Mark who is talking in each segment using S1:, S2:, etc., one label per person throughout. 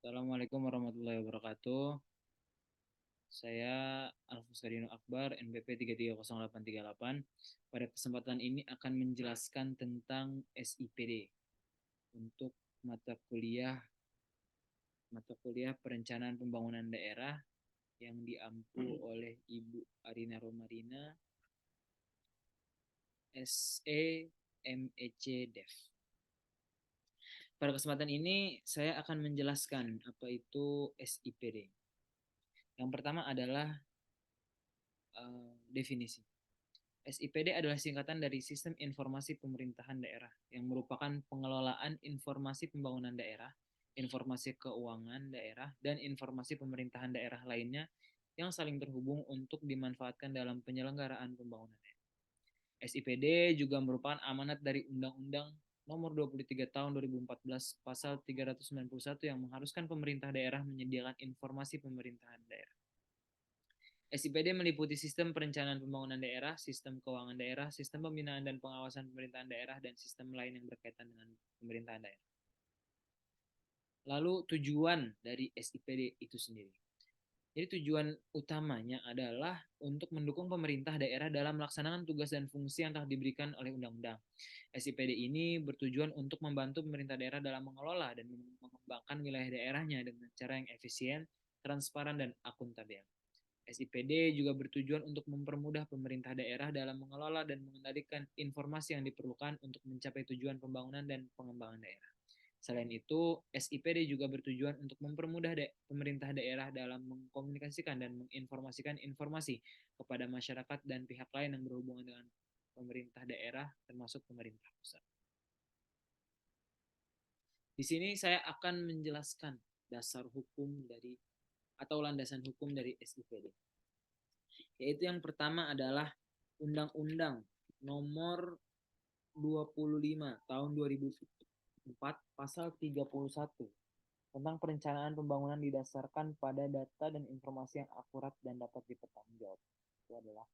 S1: Assalamualaikum warahmatullahi wabarakatuh. Saya Alfusarino Akbar, NPP 330838. Pada kesempatan ini akan menjelaskan tentang SIPD untuk mata kuliah Perencanaan Pembangunan Daerah yang diampu oleh Ibu Arina Romarina, SE MEC Dev. Pada kesempatan ini saya akan menjelaskan apa itu SIPD. Yang pertama adalah definisi. SIPD adalah singkatan dari Sistem Informasi Pemerintahan Daerah yang merupakan pengelolaan informasi pembangunan daerah, informasi keuangan daerah, dan informasi pemerintahan daerah lainnya yang saling terhubung untuk dimanfaatkan dalam penyelenggaraan pembangunan daerah. SIPD juga merupakan amanat dari Undang-Undang Nomor 23 Tahun 2014 Pasal 391 yang mengharuskan pemerintah daerah menyediakan informasi pemerintahan daerah. SIPD meliputi sistem perencanaan pembangunan daerah, sistem keuangan daerah, sistem pembinaan dan pengawasan pemerintahan daerah, dan sistem lain yang berkaitan dengan pemerintahan daerah. Lalu tujuan dari SIPD itu sendiri. Jadi tujuan utamanya adalah untuk mendukung pemerintah daerah dalam melaksanakan tugas dan fungsi yang telah diberikan oleh undang-undang. SIPD ini bertujuan untuk membantu pemerintah daerah dalam mengelola dan mengembangkan wilayah daerahnya dengan cara yang efisien, transparan, dan akuntabel. SIPD juga bertujuan untuk mempermudah pemerintah daerah dalam mengelola dan mengendalikan informasi yang diperlukan untuk mencapai tujuan pembangunan dan pengembangan daerah. Selain itu, SIPD juga bertujuan untuk mempermudah pemerintah daerah dalam mengkomunikasikan dan menginformasikan informasi kepada masyarakat dan pihak lain yang berhubungan dengan pemerintah daerah, termasuk pemerintah pusat. Di sini saya akan menjelaskan dasar hukum dari atau landasan hukum dari SIPD. Yaitu yang pertama adalah Undang-Undang Nomor 25 Tahun 2004 Pasal 31 tentang perencanaan pembangunan didasarkan pada data dan informasi yang akurat dan dapat dipertanggungjawabkan. Itu adalah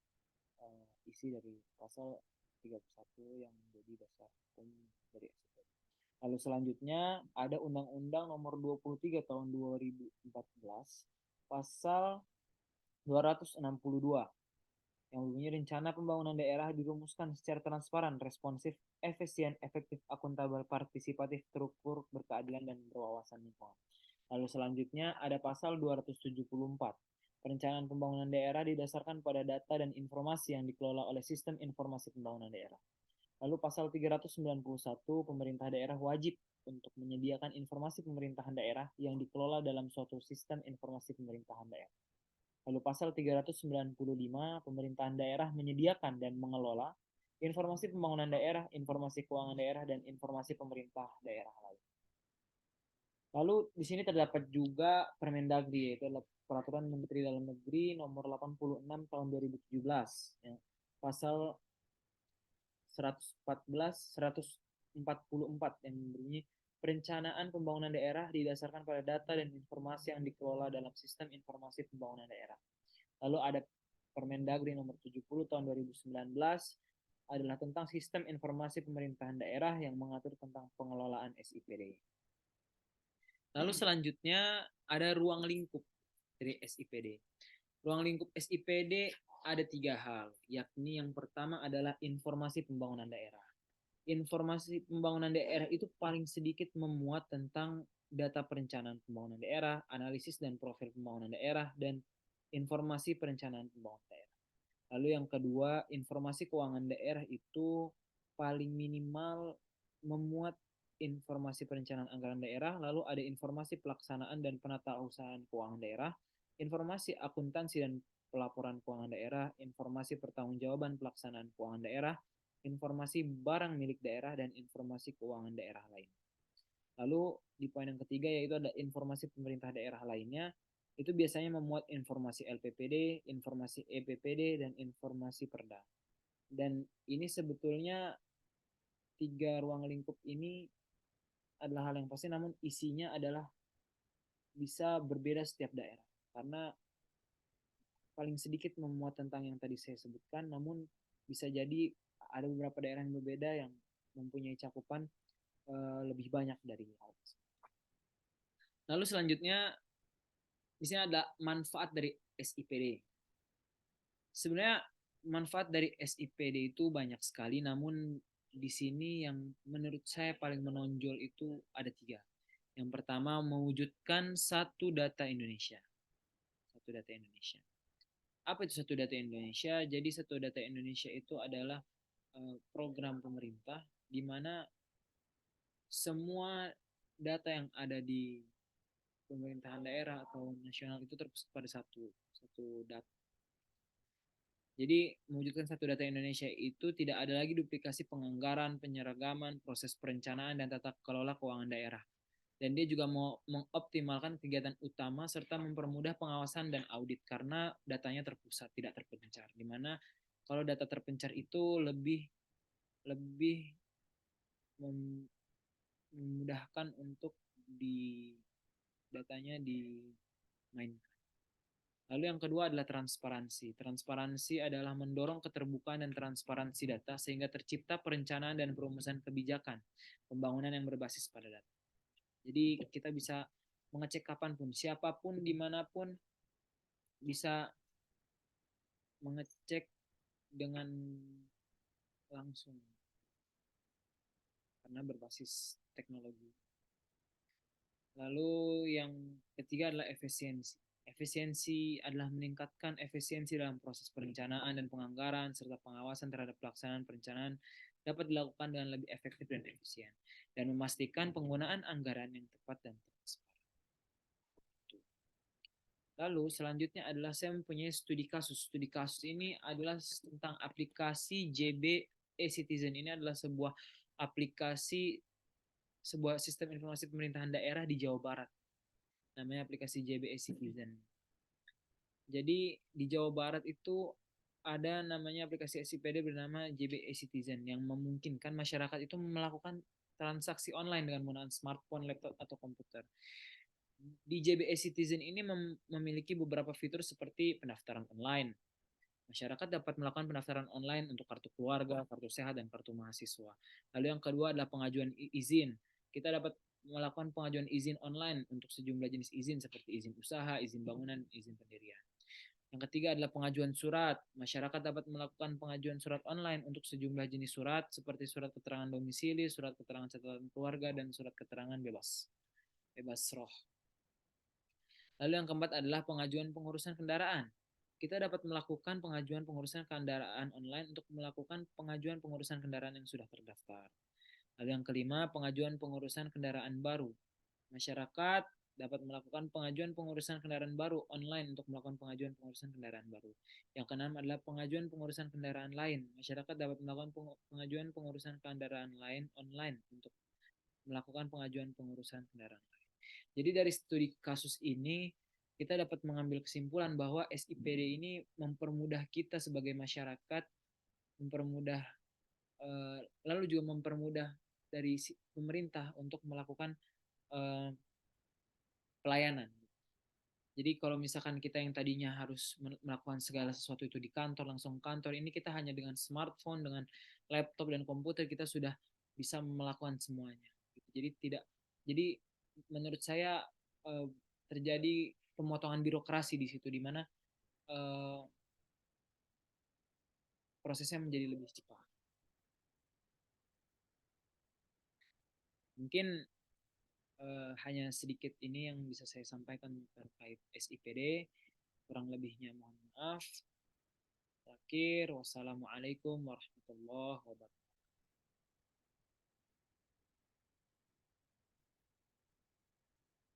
S1: isi dari pasal 31 yang menjadi dasar hukum dari SIPD. Lalu selanjutnya ada Undang-Undang Nomor 23 Tahun 2014 Pasal 262 yang bunyinya rencana pembangunan daerah dirumuskan secara transparan, responsif, efisien, efektif, akuntabel, partisipatif, terukur, berkeadilan, dan berwawasan lingkungan. Lalu selanjutnya ada pasal 274. Perencanaan pembangunan daerah didasarkan pada data dan informasi yang dikelola oleh Sistem Informasi Pembangunan Daerah. Lalu pasal 391, pemerintah daerah wajib untuk menyediakan informasi pemerintahan daerah yang dikelola dalam suatu sistem informasi pemerintahan daerah. Lalu pasal 395, pemerintahan daerah menyediakan dan mengelola informasi pembangunan daerah, informasi keuangan daerah, dan informasi pemerintah daerah lain. Lalu di sini terdapat juga Permendagri, yaitu Peraturan Menteri Dalam Negeri Nomor 86 Tahun 2017, ya. Pasal 114, 144 yang berbunyi perencanaan pembangunan daerah didasarkan pada data dan informasi yang dikelola dalam sistem informasi pembangunan daerah. Lalu ada Permendagri nomor 70 tahun 2019 adalah tentang sistem informasi pemerintahan daerah yang mengatur tentang pengelolaan SIPD. Lalu selanjutnya ada ruang lingkup dari SIPD. Ruang lingkup SIPD ada 3 hal, yakni yang pertama adalah informasi pembangunan daerah. Informasi pembangunan daerah itu paling sedikit memuat tentang data perencanaan pembangunan daerah, analisis dan profil pembangunan daerah, dan informasi perencanaan pembangunan daerah. Lalu yang kedua, informasi keuangan daerah itu paling minimal memuat informasi perencanaan anggaran daerah, lalu ada informasi pelaksanaan dan penatausahaan keuangan daerah, informasi akuntansi dan pelaporan keuangan daerah, informasi pertanggungjawaban pelaksanaan keuangan daerah, informasi barang milik daerah, dan informasi keuangan daerah lain. Lalu di poin yang ketiga yaitu ada informasi pemerintah daerah lainnya, itu biasanya memuat informasi LPPD, informasi EPPD, dan informasi Perda. Dan ini sebetulnya 3 ruang lingkup ini adalah hal yang pasti, namun isinya adalah bisa berbeda setiap daerah. Karena paling sedikit memuat tentang yang tadi saya sebutkan, namun bisa jadi ada beberapa daerah yang berbeda yang mempunyai cakupan lebih banyak dari hal tersebut. Lalu selanjutnya di sini ada manfaat dari SIPD. Sebenarnya manfaat dari SIPD itu banyak sekali, namun di sini yang menurut saya paling menonjol itu ada 3. Yang pertama, mewujudkan satu data Indonesia. Satu data Indonesia. Apa itu satu data Indonesia? Jadi satu data Indonesia itu adalah program pemerintah di mana semua data yang ada di pemerintahan daerah atau nasional itu terpusat pada satu satu data. Jadi mewujudkan satu data Indonesia itu tidak ada lagi duplikasi penganggaran, penyeragaman, proses perencanaan, dan tata kelola keuangan daerah. Dan dia juga mau mengoptimalkan kegiatan utama serta mempermudah pengawasan dan audit karena datanya terpusat, tidak terpencar. Dimana kalau data terpencar itu lebih lebih memudahkan untuk di datanya dimainkan. Lalu yang kedua adalah transparansi. Transparansi adalah mendorong keterbukaan dan transparansi data sehingga tercipta perencanaan dan perumusan kebijakan pembangunan yang berbasis pada data. Jadi kita bisa mengecek kapanpun, siapapun, dimanapun bisa mengecek dengan langsung karena berbasis teknologi. Lalu yang ketiga adalah efisiensi. Efisiensi adalah meningkatkan efisiensi dalam proses perencanaan dan penganggaran serta pengawasan terhadap pelaksanaan perencanaan dapat dilakukan dengan lebih efektif dan efisien dan memastikan penggunaan anggaran yang tepat dan transparan. Lalu selanjutnya adalah saya mempunyai studi kasus. Studi kasus ini adalah tentang aplikasi JB e-Citizen. Ini adalah sebuah aplikasi, sebuah sistem informasi pemerintahan daerah di Jawa Barat. Namanya aplikasi JB e-Citizen. Jadi di Jawa Barat itu ada namanya aplikasi SIPD bernama JB e-Citizen yang memungkinkan masyarakat itu melakukan transaksi online dengan menggunakan smartphone, laptop, atau komputer. Di JB e-Citizen ini memiliki beberapa fitur seperti pendaftaran online. Masyarakat dapat melakukan pendaftaran online untuk kartu keluarga, kartu sehat, dan kartu mahasiswa. Lalu yang kedua adalah pengajuan izin. Kita dapat melakukan pengajuan izin online untuk sejumlah jenis izin seperti izin usaha, izin bangunan, izin pendirian. Yang ketiga adalah pengajuan surat. Masyarakat dapat melakukan pengajuan surat online untuk sejumlah jenis surat seperti surat keterangan domisili, surat keterangan catatan keluarga, dan surat keterangan bebas roh. Lalu yang keempat adalah pengajuan pengurusan kendaraan. Kita dapat melakukan pengajuan pengurusan kendaraan online untuk melakukan pengajuan pengurusan kendaraan yang sudah terdaftar. Lalu yang kelima, pengajuan pengurusan kendaraan baru. Masyarakat dapat melakukan pengajuan pengurusan kendaraan baru online untuk melakukan pengajuan pengurusan kendaraan baru. Yang keenam adalah pengajuan pengurusan kendaraan lain. Masyarakat dapat melakukan pengajuan pengurusan kendaraan lain online untuk melakukan pengajuan pengurusan kendaraan lain. Jadi dari studi kasus ini kita dapat mengambil kesimpulan bahwa SIPD ini mempermudah kita sebagai masyarakat, mempermudah lalu juga mempermudah dari pemerintah untuk melakukan pelayanan. Jadi kalau misalkan kita yang tadinya harus melakukan segala sesuatu itu di kantor, langsung kantor, ini kita hanya dengan smartphone, dengan laptop dan komputer kita sudah bisa melakukan semuanya. Jadi tidak, jadi menurut saya terjadi pemotongan birokrasi di situ, di mana prosesnya menjadi lebih cepat. Mungkin hanya sedikit ini yang bisa saya sampaikan terkait SIPD. Kurang lebihnya mohon maaf. Terakhir, wassalamualaikum warahmatullahi wabarakatuh.